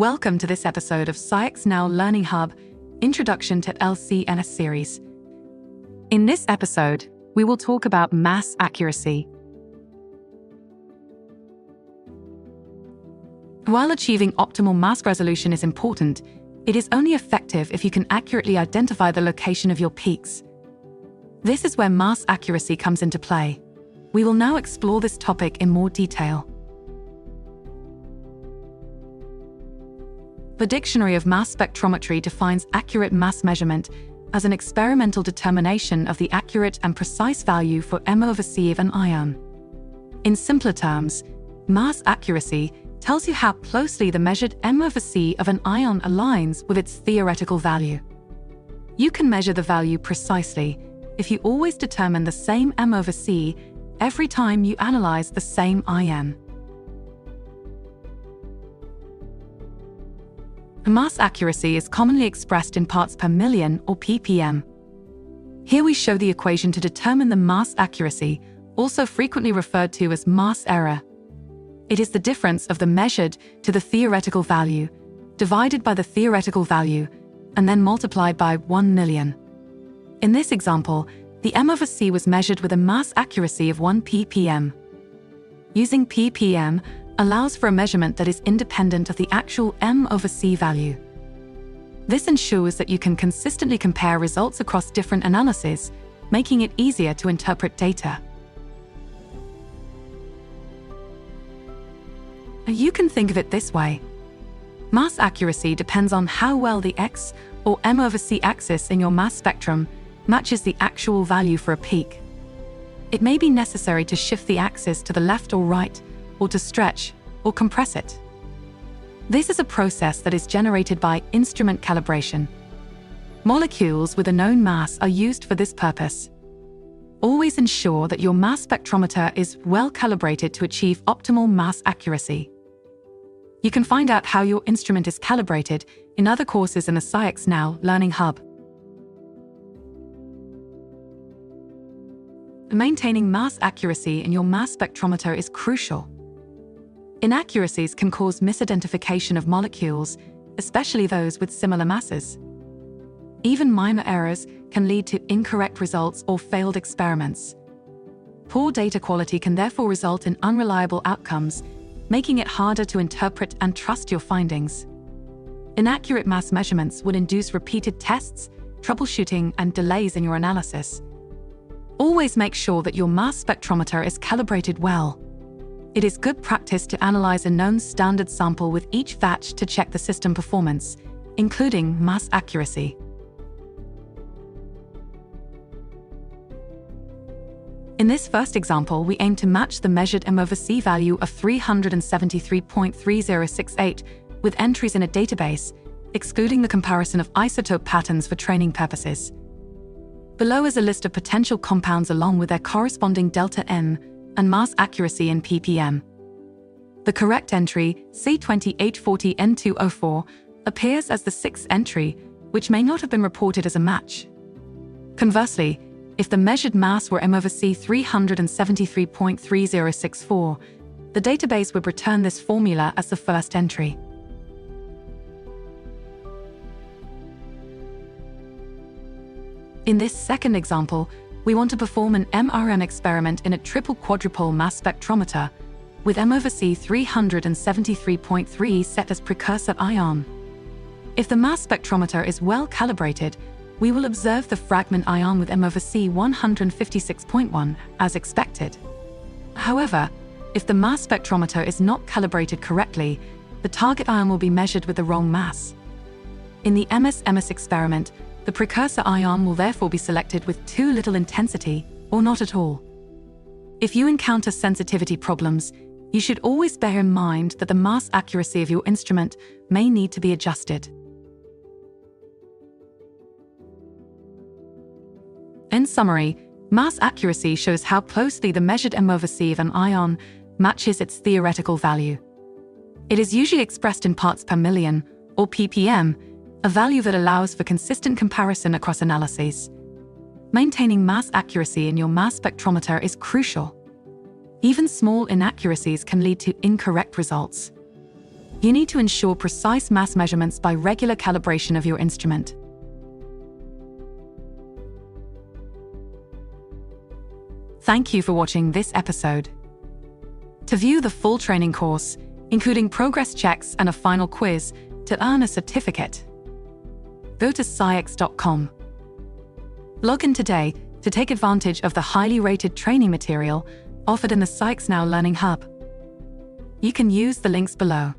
Welcome to this episode of SCIEX Now Learning Hub, Introduction to LC&S series. In this episode, we will talk about mass accuracy. While achieving optimal mask resolution is important, it is only effective if you can accurately identify the location of your peaks. This is where mass accuracy comes into play. We will now explore this topic in more detail. The Dictionary of Mass Spectrometry defines accurate mass measurement as an experimental determination of the accurate and precise value for m/c of an ion. In simpler terms, mass accuracy tells you how closely the measured m/c of an ion aligns with its theoretical value. You can measure the value precisely if you always determine the same m/c every time you analyze the same ion. Mass accuracy is commonly expressed in parts per million or ppm. Here we show the equation to determine the mass accuracy, also frequently referred to as mass error. It is the difference of the measured to the theoretical value, divided by the theoretical value, and then multiplied by 1 million. In this example, the m/c was measured with a mass accuracy of 1 ppm. Using ppm allows for a measurement that is independent of the actual m/c value. This ensures that you can consistently compare results across different analyses, making it easier to interpret data. You can think of it this way. Mass accuracy depends on how well the x or m/c axis in your mass spectrum matches the actual value for a peak. It may be necessary to shift the axis to the left or right, or to stretch or compress it. This is a process that is generated by instrument calibration. Molecules with a known mass are used for this purpose. Always ensure that your mass spectrometer is well calibrated to achieve optimal mass accuracy. You can find out how your instrument is calibrated in other courses in the SCIEX Now Learning Hub. Maintaining mass accuracy in your mass spectrometer is crucial. Inaccuracies can cause misidentification of molecules, especially those with similar masses. Even minor errors can lead to incorrect results or failed experiments. Poor data quality can therefore result in unreliable outcomes, making it harder to interpret and trust your findings. Inaccurate mass measurements would induce repeated tests, troubleshooting, and delays in your analysis. Always make sure that your mass spectrometer is calibrated well. It is good practice to analyze a known standard sample with each batch to check the system performance, including mass accuracy. In this first example, we aim to match the measured m/c value of 373.3068 with entries in a database, excluding the comparison of isotope patterns for training purposes. Below is a list of potential compounds along with their corresponding delta M and mass accuracy in ppm. The correct entry, C20H40N2O4, appears as the sixth entry, which may not have been reported as a match. Conversely, if the measured mass were m/c 373.3064, the database would return this formula as the first entry. In this second example, we want to perform an MRM experiment in a triple-quadrupole mass spectrometer with m/c 373.3 set as precursor ion. If the mass spectrometer is well calibrated, we will observe the fragment ion with m/c 156.1 as expected. However, if the mass spectrometer is not calibrated correctly, the target ion will be measured with the wrong mass. In the MS-MS experiment, the precursor ion will therefore be selected with too little intensity or not at all. If you encounter sensitivity problems, you should always bear in mind that the mass accuracy of your instrument may need to be adjusted. In summary, mass accuracy shows how closely the measured m/c of an ion matches its theoretical value. It is usually expressed in parts per million, or ppm, a value that allows for consistent comparison across analyses. Maintaining mass accuracy in your mass spectrometer is crucial. Even small inaccuracies can lead to incorrect results. You need to ensure precise mass measurements by regular calibration of your instrument. Thank you for watching this episode. To view the full training course, including progress checks and a final quiz to earn a certificate, go to SCIEX.com. Log in today to take advantage of the highly rated training material offered in the SCIEX Now Learning Hub. You can use the links below.